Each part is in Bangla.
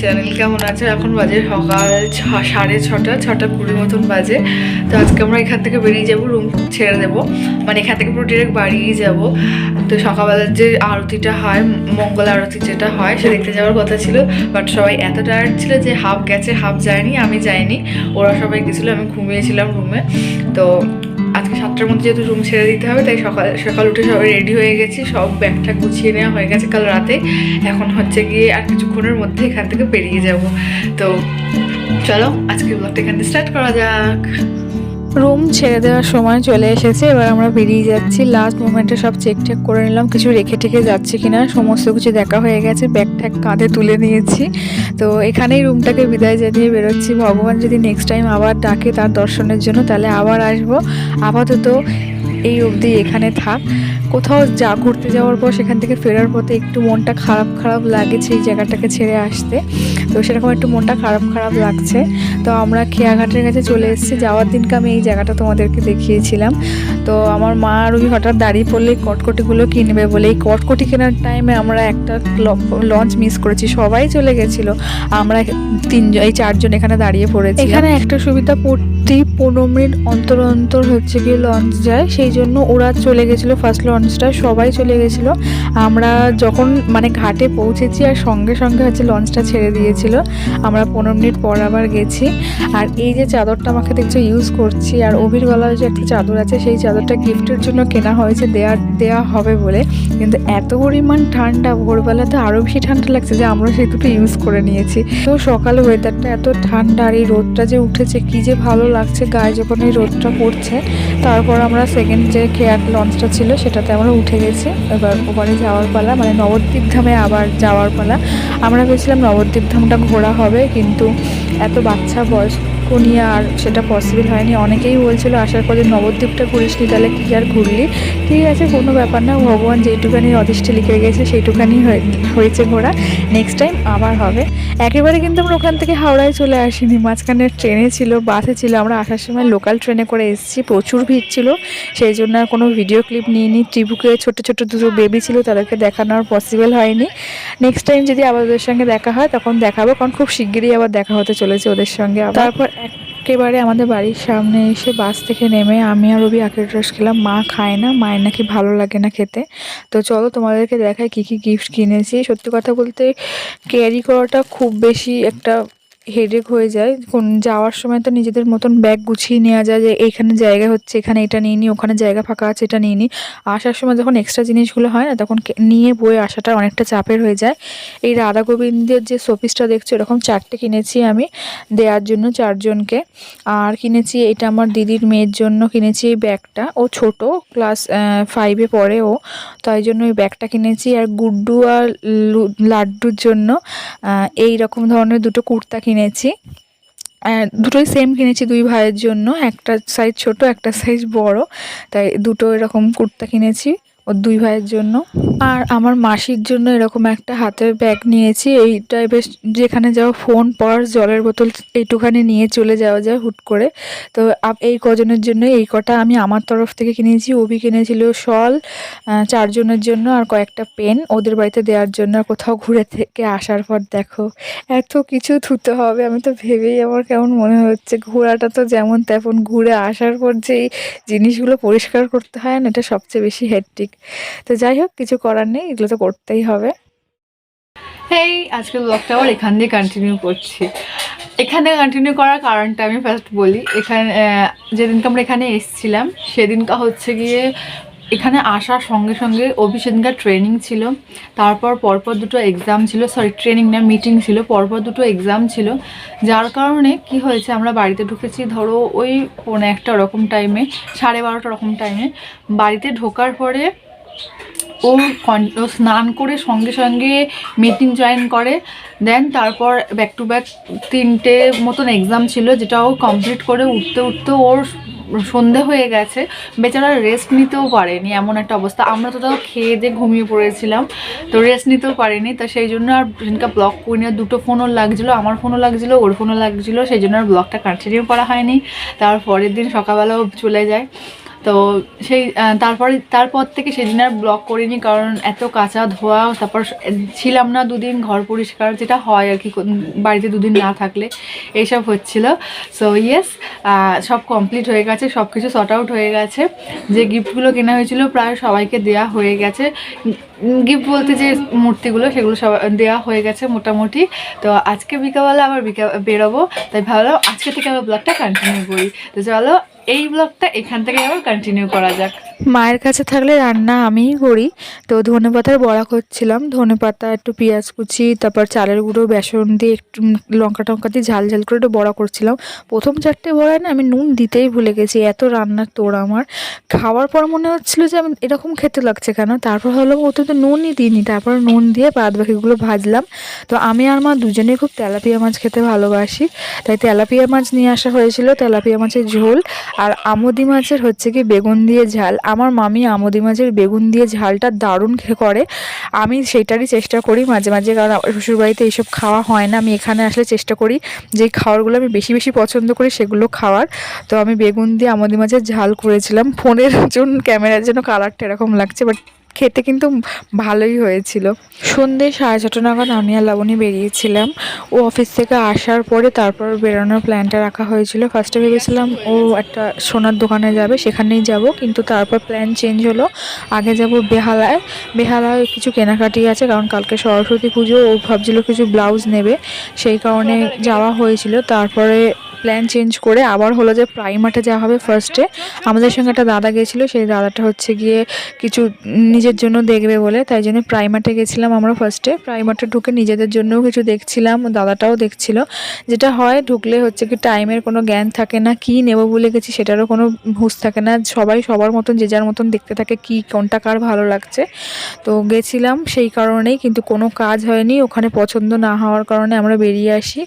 চ্যানেল, কেমন আছে? এখন বাজে সকাল 6:30 মতন বাজে। তো আজকে আমরা এখান থেকে বেরিয়ে যাব, রুম ছেড়ে দেবো, মানে এখান থেকে পুরো ডিরেক্ট বাড়িয়ে যাব। তো সকালবেলার যে আরতিটা হয়, মঙ্গল আরতি যেটা হয়, সে দেখতে যাওয়ার কথা ছিল, বাট সবাই এত টায়ার্ড ছিল যে হাফ গেছে হাফ যায়নি। আমি যাইনি, ওরা সবাই গেছিলো, আমি ঘুমিয়েছিলাম রুমে। তো আজকে 7টার মধ্যে যেহেতু রুম ছেড়ে দিতে হবে, তাই সকাল সকাল উঠে সবাই রেডি হয়ে গেছি, সব ব্যাগটা গুছিয়ে নেওয়া হয়ে গেছে কাল রাতে। এখন হচ্ছে গিয়ে আর কিছুক্ষণের মধ্যে এখান থেকে বেরিয়ে যাব। তো চলো আজকের ব্লগটা এখান থেকে স্টার্ট করা যাক। রুম ছেড়ে দেওয়ার সময় চলে এসেছে, এবার আমরা বেরিয়ে যাচ্ছি। লাস্ট মোমেন্টে সব চেক করে নিলাম, কিছু রেখে টেকে যাচ্ছে কিনা, সমস্ত কিছু দেখা হয়ে গেছে, ব্যাগ ট্যাগ কাঁধে তুলে নিয়েছি। তো এখানেই রুমটাকে বিদায় জানিয়ে বেরোচ্ছি। ভগবান যদি নেক্সট টাইম আবার ডাকে তার দর্শনের জন্য, তাহলে আবার আসবো। আপাতত এই অবধি এখানে থাক। কোথাও যা ঘুরতে যাওয়ার পর সেখান থেকে ফেরার পথে একটু মনটা খারাপ খারাপ লাগেছে এই জায়গাটাকে ছেড়ে আসতে, তো সেরকম একটু মনটা খারাপ খারাপ লাগছে। তো আমরা খেয়াঘাটের কাছে চলে এসেছি। যাওয়ার দিনকে আমি এই জায়গাটা তোমাদেরকে দেখিয়েছিলাম। তো আমার মা আর ওই হঠাৎ দাঁড়িয়ে পড়লে কটকটিগুলো কিনবে বলে, এই কটকটি কেনার টাইমে আমরা একটা লঞ্চ মিস করেছি। সবাই চলে গেছিলো, আমরা এই 4জন এখানে দাঁড়িয়ে পড়েছি। এখানে একটা সুবিধা, প্রতি 15 মিনিট অন্তর অন্তর হচ্ছে গিয়ে লঞ্চ যায়, সেই জন্য ওরা চলে গেছিলো। ফার্স্ট লঞ্চটা সবাই চলে গেছিলো। আমরা যখন মানে ঘাটে পৌঁছেছি আর সঙ্গে সঙ্গে হচ্ছে লঞ্চটা ছেড়ে দিয়েছিল। আমরা 15 মিনিট পর আবার গেছি। আর এই যে চাদরটা আমাকে দেখছো ইউজ করছি, আর অভির গলায় যে একটা চাদর আছে, সেই চাদরটা গিফটের জন্য কেনা হয়েছে, দেওয়া হবে বলে। কিন্তু এত পরিমাণ ঠান্ডা, ভোরবেলাতে আরও বেশি ঠান্ডা লাগছে যে আমরা সেই দুটো ইউজ করে নিয়েছি। তো সকালে ওয়েদারটা এত ঠান্ডা, আর এই রোদটা যে উঠেছে কি যে ভালো লাগছে গায়ে যখন এই রোদটা পড়ছে। তারপর আমরা সেকেন্ড যে খেয়ার লঞ্চটা ছিল সেটাতে আমরা উঠে গেছি। এবার ওপারে যাওয়ার পালা, মানে নবদ্বীপ ধামে আবার যাওয়ার পালা। আমরা ভেবেছিলাম নবদ্বীপ ধামটা ঘোরা হবে, কিন্তু এত বাচ্চা বয়স্ক নিয়ে আর সেটা পসিবল হয়নি। অনেকেই বলছিল আসার পরে নবদ্বীপটা ঘুরিসনি, তাহলে কি আর ঘুরলি। ঠিক আছে, কোনো ব্যাপার না, ভগবান যেইটুখানি অদৃষ্টে লিখে গেছে সেইটুখানি হয়েছে ঘোরা। নেক্সট টাইম আবার হবে। একেবারে কিন্তু আমরা ওখান থেকে হাওড়ায় চলে আসিনি, মাঝখানে ট্রেনে ছিল, বাসে ছিল। আমরা আসার সময় লোকাল ট্রেনে করে এসেছি, প্রচুর ভিড় ছিল, সেই জন্য আর কোনো ভিডিও ক্লিপ নিইনি। ত্রিপুকে ছোটো ছোটো দুটো বেবি ছিল, তাদেরকে দেখানোর পসিবল হয়নি। নেক্সট টাইম যদি আবার ওদের সঙ্গে দেখা হয় তখন দেখাবো, কারণ খুব শিগগিরই আবার দেখা হতে চলেছে ওদের সঙ্গে। তারপর একেবারে আমাদের বাড়ির সামনে এসে বাস থেকে নেমে আমি আর রবি আখের রস খেলাম। মা খায় না, মায়ের নাকি ভালো লাগে না খেতে। তো চলো তোমাদেরকে দেখাই কী কী গিফট কিনেছি। সত্যি কথা বলতে ক্যারি করাটা খুব বেশি একটা হেডেক হয়ে যায়। যাওয়ার সময় তো নিজেদের মতন ব্যাগ গুছিয়ে নেওয়া যায়, যে এইখানে জায়গা হচ্ছে এখানে এটা নিয়ে নিই, ওখানে জায়গা ফাঁকা আছে এটা নিয়ে নিই। আসার সময় যখন এক্সট্রা জিনিসগুলো হয় না, তখন নিয়ে বয়ে আসাটা অনেকটা চাপের হয়ে যায়। এই রাধা গোবিন্দের যে শোপিসটা দেখছো, এরকম 4টে কিনেছি আমি দেওয়ার জন্য 4জনকে। আর কিনেছি এটা আমার দিদির মেয়ের জন্য কিনেছি এই ব্যাগটা, ও ছোট, ক্লাস 5-এ পড়ে ও, তাই জন্য এই ব্যাগটা কিনেছি। আর গুড্ডু আর লাড্ডুর জন্য এই রকম ধরনের দুটো কুর্তা কিনেছি। দুটোই সেম কিনেছি দুই ভাইয়ের জন্য, একটা সাইজ ছোট একটা সাইজ বড়, তাই দুটো এরকম কুর্তা কিনেছি ওর দুই ভাইয়ের জন্য। আর আমার মাসির জন্য এরকম একটা হাতের ব্যাগ নিয়েছি। এইটাই বেশ, যেখানে যাও ফোন, পার্স, জলের বোতল এইটুখানি নিয়ে চলে যাওয়া যায় হুট করে। তো এই কজনের জন্য এই কটা আমি আমার তরফ থেকে কিনেছি। অভি কিনেছিল শল 4জনের জন্য, আর কয়েকটা পেন ওদের বাড়িতে দেওয়ার জন্য। কোথাও ঘুরে থেকে আসার পর দেখো এত কিছু ধুতে হবে, আমি তো ভেবেই আমার কেমন মনে হচ্ছে। ঘোরাটা তো যেমন তেমন, ঘুরে আসার পর যে এই জিনিসগুলো পরিষ্কার করতে হয় না, এটা সবচেয়ে বেশি হেডটিক। তো যাই হোক, কিছু করার নেই, এগুলো তো করতেই হবে। এই আজকের ব্লগটা আবার এখান দিয়ে কন্টিনিউ করছি। এখানে কন্টিনিউ করার কারণটা আমি ফার্স্ট বলি। এখানে যেদিনকে আমরা এখানে এসেছিলাম সেদিনকা হচ্ছে গিয়ে এখানে আসার সঙ্গে সঙ্গে অভি সেদিনকার ট্রেনিং ছিল, তারপর পরপর দুটো এক্সাম ছিল, সরি ট্রেনিং না মিটিং ছিল, পরপর দুটো এক্সাম ছিল। যার কারণে কি হয়েছে, আমরা বাড়িতে ঢুকেছি ধরো ওই 1:45 ওরকম টাইমে, 12:30 ওরকম টাইমে। বাড়িতে ঢোকার পরে ও স্নান করে সঙ্গে সঙ্গে মিটিং জয়েন করে। দেন তারপর ব্যাক টু ব্যাক 3টে মতন এক্সাম ছিল, যেটা ও কমপ্লিট করে উঠতে উঠতে ওর সন্ধে হয়ে গেছে। বেচারা রেস্ট নিতেও পারেনি, এমন একটা অবস্থা। আমরা তো তাও খেয়ে দিয়ে ঘুমিয়ে পড়েছিলাম, তো রেস্ট নিতেও পারিনি। তো সেই জন্য আর সেদিনকে ব্লগ করি না। দুটো ফোনও লাগছিলো, আমার ফোনও লাগছিলো, ওর ফোনও লাগছিলো, সেই জন্য আর ব্লগটা কন্টিনিউ করা হয়নি। তার পরের দিন সকালবেলাও চলে যায়। তো সেই তারপর থেকে সেদিন আর ব্লগ করিনি, কারণ এত কাঁচা ধোয়া, তারপর ছিলাম না দুদিন, ঘর পরিষ্কার যেটা হয় আর কি বাড়িতে দুদিন না থাকলে এইসব হচ্ছিল। সো ইয়েস, সব কমপ্লিট হয়ে গেছে, সব কিছু সর্ট আউট হয়ে গেছে। যে গিফটগুলো কেনা হয়েছিল প্রায় সবাইকে দেয়া হয়ে গেছে। গিফট বলতে যে মূর্তিগুলো সেগুলো সব দেওয়া হয়ে গেছে মোটামুটি। তো আজকে বিকালবেলা আবার বেরোবো, তাই ভাবলাম আজকে থেকে আবার ব্লগটা কন্টিনিউ করি। তো চলো এই ব্লগটা এখান থেকে আবার কন্টিনিউ করা যাক। মায়ের কাছে থাকলে রান্না আমিই করি। তো ধনেপাতার বড়া করছিলাম, ধনেপাতা একটু পেঁয়াজ কুচি, তারপর চালের গুঁড়ো, বেসন দিয়ে একটু লঙ্কা টঙ্কা দিয়ে ঝাল ঝাল করে একটু বড়া করছিলাম। প্রথম 4টে বড়ায় না আমি নুন দিতেই ভুলে গেছি, এত রান্নার তোড় আমার। খাওয়ার পর মনে হচ্ছিলো যে আমি এরকম খেতে লাগছে কেন, তারপর হলো ওতে তো নুনই দিইনি, তারপর নুন দিয়ে বাদ বাকিগুলো ভাজলাম। তো আমি আর মা দুজনেই খুব তেলাপিয়া মাছ খেতে ভালোবাসি, তাই তেলাপিয়া মাছ নিয়ে আসা হয়েছিল, তেলাপিয়া মাছের ঝোল। আর আমোদি মাছের হচ্ছে কি বেগুন দিয়ে ঝাল। আমার মামি আমোদি মাছের বেগুন দিয়ে ঝালটা দারুণ করে, আমি সেটারই চেষ্টা করি মাঝে মাঝে, কারণ আমার শ্বশুরবাড়িতে এইসব খাওয়া হয় না। আমি এখানে আসলে চেষ্টা করি যে খাবারগুলো আমি বেশি বেশি পছন্দ করি সেগুলো খাওয়ার। তো আমি বেগুন দিয়ে আমোদি মাছের ঝাল করেছিলাম। ফোনের জন্য ক্যামেরার জন্য কালারটা এরকম লাগছে, বাট খেতে কিন্তু ভালোই হয়েছিল। সন্ধ্যে 6:30 নাগাদ আমি আর লাবণী বেরিয়েছিলাম। ও অফিস থেকে আসার পরে তারপর বেরোনোর প্ল্যানটা রাখা হয়েছিল। ফার্স্টে ভেবেছিলাম ও একটা সোনার দোকানে যাবে, সেখানেই যাব, কিন্তু তারপর প্ল্যান চেঞ্জ হলো। আগে যাব বেহালায়। বেহালায় কিছু কেনাকাটি আছে, কারণ কালকে সরস্বতী পুজো, ও ভাবছিল কিছু ব্লাউজ নেবে, সেই কারণে যাওয়া হয়েছিল। তারপরে প্ল্যান চেঞ্জ করে আবার হলো যে প্রাইমার্টে যাওয়া হবে ফার্স্টে। আমাদের সঙ্গে একটা দাদা গেছিলো, সেই দাদাটা হচ্ছে গিয়ে কিছু নিজের জন্য দেখবে বলে, তাই জন্য প্রাইমার্টে গেছিলাম আমরা ফার্স্টে। প্রাইমার্টে ঢুকে নিজেদের জন্যও কিছু দেখছিলাম, দাদাটাও দেখছিল। যেটা হয় ঢুকলে হচ্ছে কি টাইমের কোনো জ্ঞান থাকে না, কী নেবো বলে গেছি সেটারও কোনো হুঁশ থাকে না, সবাই সবার মতন যে যার মতন দেখতে থাকে কি কোনটা কার ভালো লাগছে। তো গেছিলাম সেই কারণেই, কিন্তু কোনো কাজ হয়নি, ওখানে পছন্দ না হওয়ার কারণে আমরা বেরিয়ে আসি।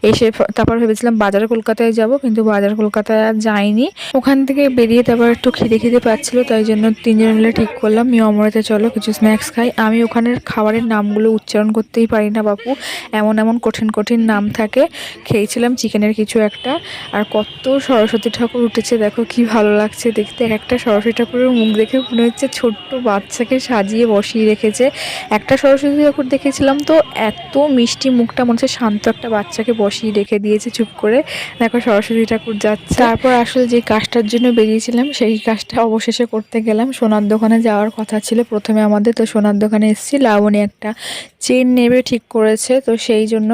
এসে তারপর ভেবেছিলাম বাজার কলকাতায় যাব, কিন্তু বাজার কলকাতায় আর যাইনি। ওখান থেকে বেরিয়ে তারপর একটু খিদে পাচ্ছিলো, তাই জন্য 3জন মিলে ঠিক করলাম অমরাতে চলো কিছু স্ন্যাক্স খাই। আমি ওখানের খাবারের নামগুলো উচ্চারণ করতেই পারি না বাপু, এমন এমন কঠিন কঠিন নাম থাকে। খেয়েছিলাম চিকেনের কিছু একটা। আর কত সরস্বতী ঠাকুর উঠেছে দেখো, কি ভালো লাগছে দেখতে। একটা সরস্বতী ঠাকুরের মুখ দেখে মনে হচ্ছে ছোট্ট বাচ্চাকে সাজিয়ে বসিয়ে রেখেছে। একটা সরস্বতী ঠাকুর দেখেছিলাম তো এত মিষ্টি মুখটা, মনে হচ্ছে শান্ত একটা বাচ্চাকে বসিয়ে রেখে দিয়েছে চুপ করে। দেখো সরস্বতী ঠাকুর যাচ্ছে। তারপর আসলে যে কাজটার জন্য বেরিয়েছিলাম সেই কাজটা অবশেষে করতে গেলাম। সোনার দোকানে যাওয়ার কথা ছিল প্রথমে আমাদের, তো সোনার দোকানে এসেছি। লাবণী একটা চেন নেবে ঠিক করেছে, তো সেই জন্য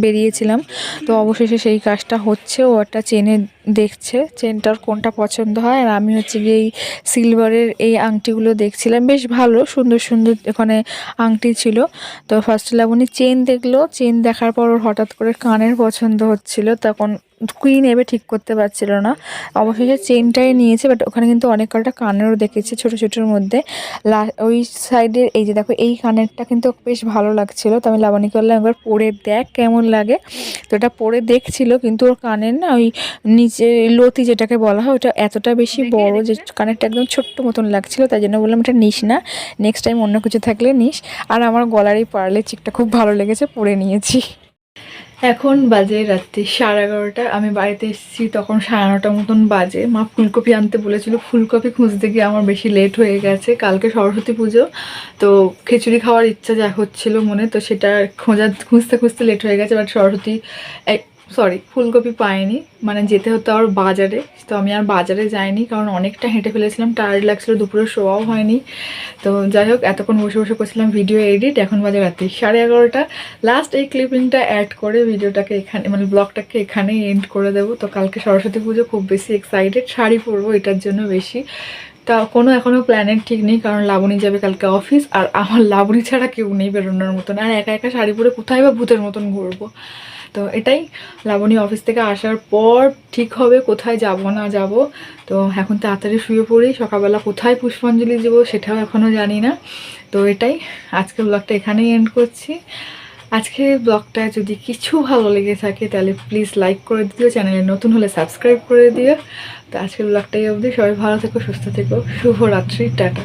বেরিয়েছিলাম। তো অবশেষে সেই কাজটা হচ্ছে, ও একটা চেনে দেখছে চেনটার কোনটা পছন্দ হয়। আর আমি হচ্ছে গিয়ে এই সিলভারের এই আংটিগুলো দেখছিলাম, বেশ ভালো সুন্দর সুন্দর এখানে আংটি ছিল। তো ফার্স্টে লাবণী চেন দেখলো, চেন দেখার পর ওর হঠাৎ করে কানের পছন্দ হচ্ছিল, তখন কী নেবে ঠিক করতে পারছিল না। অবশেষে চেনটাই নিয়েছে, বাট ওখানে কিন্তু অনেক কটা কানেরও দেখেছি ছোটো ছোটোর মধ্যে। ওই সাইডের এই যে দেখো এই কানেরটা কিন্তু বেশ ভালো লাগছিলো, তো আমি লাবণীকে বললাম একবার পরে দেখ কেমন লাগে। তো এটা পরে দেখছিল, কিন্তু ওর কানের না ওই নিচে লতি যেটাকে বলা হয় ওটা এতটা বেশি বড় যে কানেরটা একদম ছোট্ট মতন লাগছিলো, তাই জন্য বললাম এটা নিস না, নেক্সট টাইম অন্য কিছু থাকলে নিস। আর আমার গলার এই পার্লের চিকটা খুব ভালো লেগেছে, পরে নিয়েছি। এখন বাজে রাত্রি 11:30। আমি বাড়িতে এসেছি তখন 9:30 মতন বাজে। মা ফুলকপি আনতে বলেছিল, ফুলকপি খুঁজতে গিয়ে আমার বেশি লেট হয়ে গেছে। কালকে সরস্বতী পুজো, তো খিচুড়ি খাওয়ার ইচ্ছা যা হচ্ছিল মনে, তো সেটা খুঁজতে খুঁজতে লেট হয়ে গেছে। বাট ফুলকপি পাইনি, মানে যেতে হতো আর বাজারে। তো আমি আর বাজারে যাইনি, কারণ অনেকটা হেঁটে ফেলেছিলাম, টায়ার্ড লাগছিলো, দুপুরে শোয়াও হয়নি। তো যাই হোক এতক্ষণ বসে বসে করছিলাম ভিডিও এডিট। এখন বাজে রাত্রি 11:30। লাস্ট এই ক্লিপিংটা অ্যাড করে ভিডিওটাকে এখানে, মানে ব্লগটাকে এখানেই এন্ড করে দেবো। তো কালকে সরস্বতী পুজো, খুব বেশি এক্সাইটেড, শাড়ি পরবো এটার জন্য বেশি। তা কোনো এখনও প্ল্যানের ঠিক নেই, কারণ লাবণী যাবে কালকে অফিস, আর আমার লাবণী ছাড়া কেউ নেই বেরোনোর মতন। আর একা একা শাড়ি পরে কোথায় বা ভূতের মতন ঘুরবো। তো এটাই, লাবণী অফিস থেকে আসার পর ঠিক হবে কোথায় যাব না যাব। তো এখন তাড়াতাড়ি শুয়ে পড়ি, সকালবেলা কোথায় পুষ্পাঞ্জলি দেবো সেটাও এখনও জানি না। তো এটাই, আজকের ব্লগটা এখানেই এন্ড করছি। আজকের ব্লগটা যদি কিছু ভালো লেগে থাকে তাহলে প্লিজ লাইক করে দিও, চ্যানেলে নতুন হলে সাবস্ক্রাইব করে দিও। তো আজকের ব্লগটাই অবধি, সবাই ভালো থেকো, সুস্থ থেকো, শুভরাত্রি, টাটা।